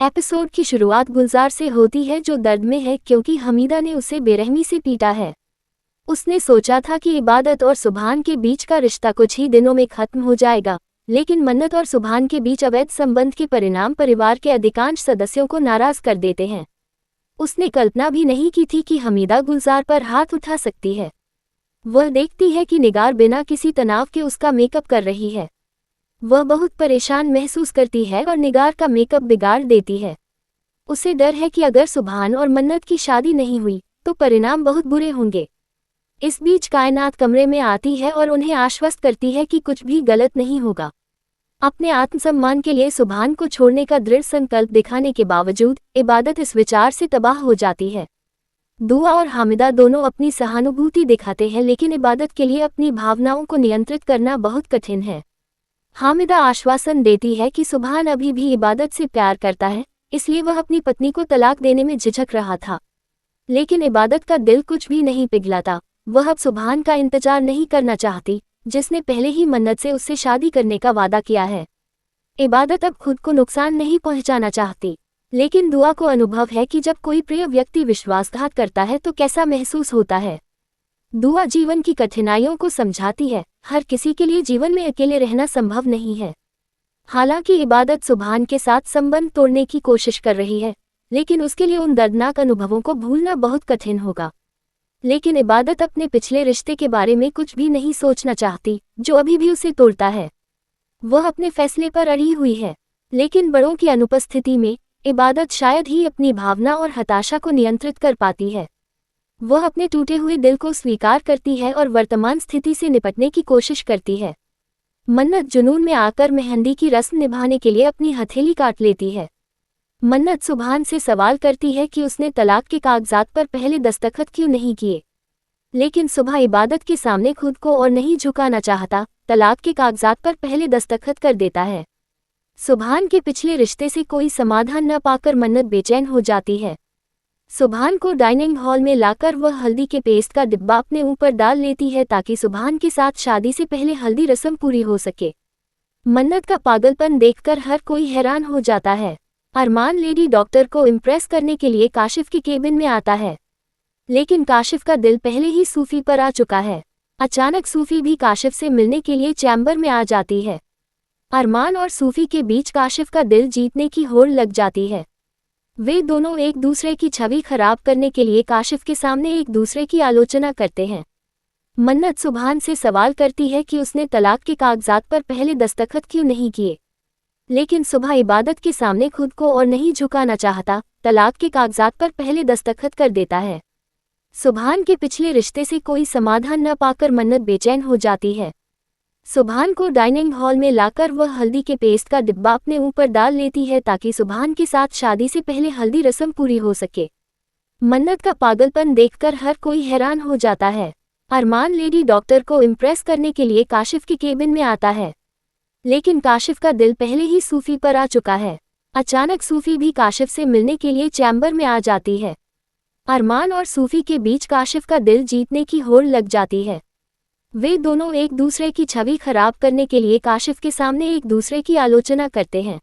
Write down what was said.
Episode की शुरुआत गुलजार से होती है जो दर्द में है क्योंकि हमीदा ने उसे बेरहमी से पीटा है। उसने सोचा था कि इबादत और सुभान के बीच का रिश्ता कुछ ही दिनों में खत्म हो जाएगा, लेकिन मन्नत और सुभान के बीच अवैध संबंध के परिणाम परिवार के अधिकांश सदस्यों को नाराज कर देते हैं। उसने कल्पना भी नहीं की थी कि हमीदा गुलजार पर हाथ उठा सकती है। वह देखती है कि निगार बिना किसी तनाव के उसका मेकअप कर रही है। वह बहुत परेशान महसूस करती है और निगार का मेकअप बिगाड़ देती है। उसे डर है कि अगर सुभान और मन्नत की शादी नहीं हुई तो परिणाम बहुत बुरे होंगे। इस बीच कायनात कमरे में आती है और उन्हें आश्वस्त करती है कि कुछ भी गलत नहीं होगा। अपने आत्मसम्मान के लिए सुभान को छोड़ने का दृढ़ संकल्प दिखाने के बावजूद इबादत इस विचार से तबाह हो जाती है। दुआ और हामिदा दोनों अपनी सहानुभूति दिखाते हैं, लेकिन इबादत के लिए अपनी भावनाओं को नियंत्रित करना बहुत कठिन है। हामिदा आश्वासन देती है कि सुभान अभी भी इबादत से प्यार करता है, इसलिए वह अपनी पत्नी को तलाक देने में झिझक रहा था। लेकिन इबादत का दिल कुछ भी नहीं पिघलाता। वह अब सुभान का इंतजार नहीं करना चाहती, जिसने पहले ही मन्नत से उससे शादी करने का वादा किया है। इबादत अब खुद को नुकसान नहीं पहुंचाना चाहती, लेकिन दुआ को अनुभव है कि जब कोई प्रिय व्यक्ति विश्वासघात करता है तो कैसा महसूस होता है। दुआ जीवन की कठिनाइयों को समझाती है। हर किसी के लिए जीवन में अकेले रहना संभव नहीं है। हालांकि इबादत सुभान के साथ संबंध तोड़ने की कोशिश कर रही है, लेकिन उसके लिए उन दर्दनाक अनुभवों को भूलना बहुत कठिन होगा। लेकिन इबादत अपने पिछले रिश्ते के बारे में कुछ भी नहीं सोचना चाहती, जो अभी भी उसे तोड़ता है। वह अपने फैसले पर अड़ी हुई है, लेकिन बड़ों की अनुपस्थिति में इबादत शायद ही अपनी भावना और हताशा को नियंत्रित कर पाती है। वह अपने टूटे हुए दिल को स्वीकार करती है और वर्तमान स्थिति से निपटने की कोशिश करती है। मन्नत जुनून में आकर मेहंदी की रस्म निभाने के लिए अपनी हथेली काट लेती है। मन्नत सुभान से सवाल करती है कि उसने तलाक के कागजात पर पहले दस्तखत क्यों नहीं किए, लेकिन सुबह इबादत के सामने खुद को और नहीं झुकाना चाहता, तलाक के कागजात पर पहले दस्तखत कर देता है। सुभान के पिछले रिश्ते से कोई समाधान न पाकर मन्नत बेचैन हो जाती है। सुभान को डाइनिंग हॉल में लाकर वह हल्दी के पेस्ट का डिब्बा अपने ऊपर डाल लेती है ताकि सुभान के साथ शादी से पहले हल्दी रस्म पूरी हो सके। मन्नत का पागलपन देखकर हर कोई हैरान हो जाता है। अरमान लेडी डॉक्टर को इम्प्रेस करने के लिए काशिफ के केबिन में आता है, लेकिन काशिफ का दिल पहले ही सूफी पर आ चुका है। अचानक सूफी भी काशिफ से मिलने के लिए चैम्बर में आ जाती है। अरमान और सूफी के बीच काशिफ का दिल जीतने की होड़ लग जाती है। वे दोनों एक दूसरे की छवि खराब करने के लिए काशिफ के सामने एक दूसरे की आलोचना करते हैं। मन्नत सुभान से सवाल करती है कि उसने तलाक के कागजात पर पहले दस्तखत क्यों नहीं किए, लेकिन सुबह इबादत के सामने खुद को और नहीं झुकाना चाहता, तलाक के कागजात पर पहले दस्तखत कर देता है। सुभान के पिछले रिश्ते से कोई समाधान न पाकर मन्नत बेचैन हो जाती है। सुभान को डाइनिंग हॉल में लाकर वह हल्दी के पेस्ट का डिब्बा अपने ऊपर डाल लेती है ताकि सुभान के साथ शादी से पहले हल्दी रस्म पूरी हो सके। मन्नत का पागलपन देखकर हर कोई हैरान हो जाता है। अरमान लेडी डॉक्टर को इम्प्रेस करने के लिए काशिफ के केबिन में आता है, लेकिन काशिफ का दिल पहले ही सूफी पर आ चुका है। अचानक सूफी भी काशिफ से मिलने के लिए चैम्बर में आ जाती है। अरमान और सूफी के बीच काशिफ का दिल जीतने की होड़ लग जाती है। वे दोनों एक दूसरे की छवि खराब करने के लिए काशिफ के सामने एक दूसरे की आलोचना करते हैं।